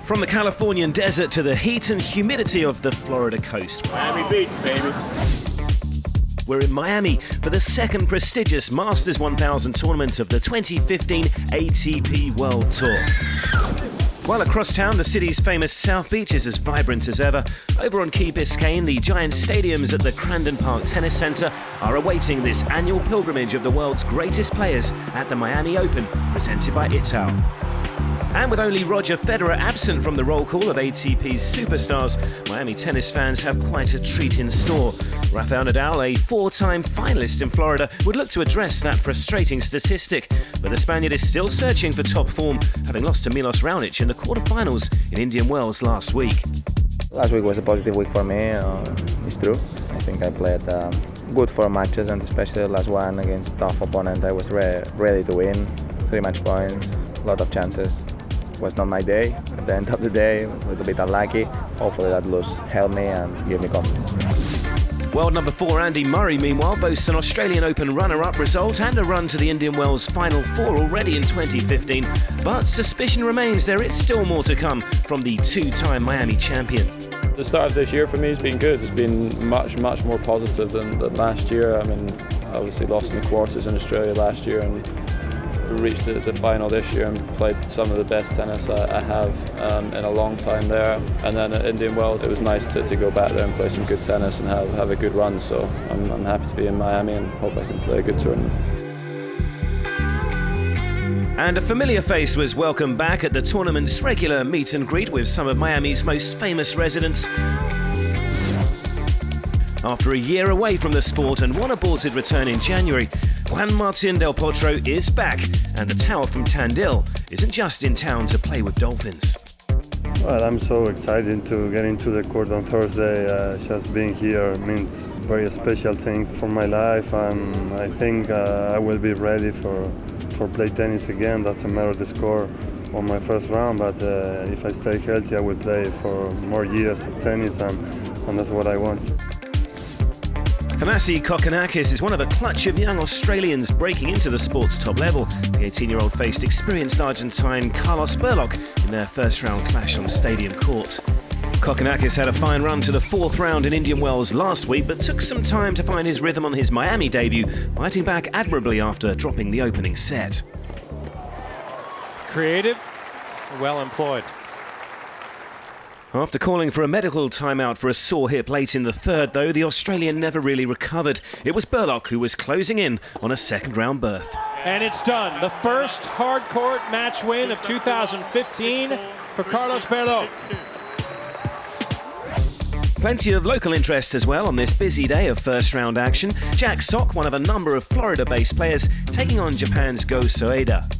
From the Californian desert to the heat and humidity of the Florida coast. Miami Beach, baby. We're in Miami for the second prestigious Masters 1000 tournament of the 2015 ATP World Tour. While across town, the city's famous South Beach is as vibrant as ever. Over on Key Biscayne, the giant stadiums at the Crandon Park Tennis Center are awaiting this annual pilgrimage of the world's greatest players at the Miami Open, presented by Ital. And with only Roger Federer absent from the roll call of ATP's superstars, Miami tennis fans have quite a treat in store. Rafael Nadal, a four-time finalist in Florida, would look to address that frustrating statistic. But the Spaniard is still searching for top form, having lost to Milos Raonic in the quarterfinals in Indian Wells last week. Last week was a positive week for me, it's true. I think I played good 4 matches, and especially the last one against a tough opponent. I was ready to win, 3 match points, a lot of chances. It was not my day. At the end of the day, a little bit unlucky. Hopefully that loss helped me and gave me confidence. World number 4 Andy Murray, meanwhile, boasts an Australian Open runner-up result and a run to the Indian Wells Final Four already in 2015. But suspicion remains there is still more to come from the 2-time Miami champion. The start of this year for me has been good. It's been much more positive than last year. I mean, I obviously lost in the quarters in Australia last year and reached the final this year and played some of the best tennis I have in a long time there. And then at Indian Wells, it was nice to go back there and play some good tennis and have a good run. So I'm happy to be in Miami and hope I can play a good tournament. And a familiar face was welcomed back at the tournament's regular meet and greet with some of Miami's most famous residents. After a year away from the sport and one aborted return in January, Juan del Potro is back, and the tower from Tandil isn't just in town to play with dolphins. Well, I'm so excited to get into the court on Thursday. Just being here means very special things for my life, and I think I will be ready for play tennis again. That's a matter of the score on my first round, but if I stay healthy, I will play for more years of tennis, and that's what I want. Thanasi Kokkinakis is one of a clutch of young Australians breaking into the sport's top level. The 18-year-old faced experienced Argentine Carlos Berlocq in their first-round clash on Stadium Court. Kokkinakis had a fine run to the 4th round in Indian Wells last week, but took some time to find his rhythm on his Miami debut, fighting back admirably after dropping the opening set. Creative, well employed. After calling for a medical timeout for a sore hip late in the 3rd, though, the Australian never really recovered. It was Berlocq who was closing in on a second-round berth. And it's done. The first hard-court match win of 2015 for Carlos Berlocq. Plenty of local interest as well on this busy day of first-round action. Jack Sock, one of a number of Florida-based players, taking on Japan's Go Soeda.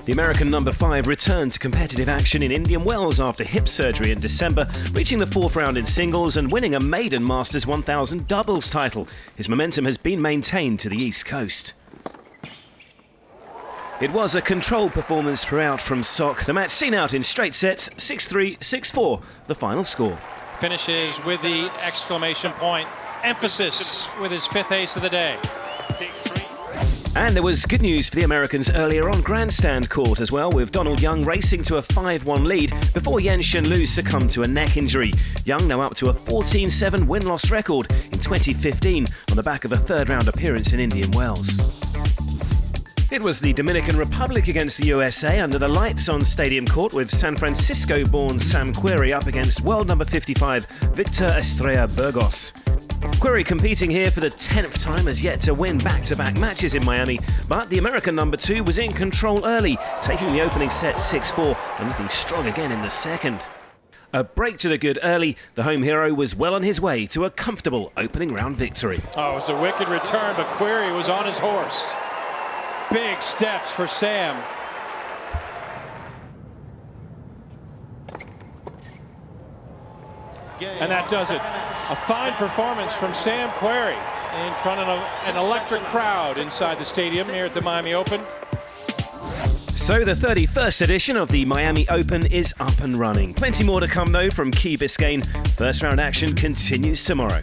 The American number 5 returned to competitive action in Indian Wells after hip surgery in December, reaching the 4th round in singles and winning a maiden Masters 1000 doubles title. His momentum has been maintained to the East Coast. It was a controlled performance throughout from Sock. The match seen out in straight sets, 6-3, 6-4, the final score. Finishes with the exclamation point. Emphasis with his 5th ace of the day. And there was good news for the Americans earlier on grandstand court as well, with Donald Young racing to a 5-1 lead before Yen Shenlu succumbed to a neck injury. Young now up to a 14-7 win-loss record in 2015 on the back of a 3rd-round appearance in Indian Wells. It was the Dominican Republic against the USA under the lights on Stadium Court, with San Francisco-born Sam Querrey up against world number 55 Victor Estrella Burgos. Querrey, competing here for the 10th time, has yet to win back-to-back matches in Miami, but the American number 2 was in control early, taking the opening set 6-4 and looking strong again in the second. A break to the good early, the home hero was well on his way to a comfortable opening round victory. Oh, it was a wicked return, but Querrey was on his horse. Big steps for Sam. And that does it. A fine performance from Sam Querrey in front of an electric crowd inside the stadium here at the Miami Open. So the 31st edition of the Miami Open is up and running. Plenty more to come though from Key Biscayne. First round action continues tomorrow.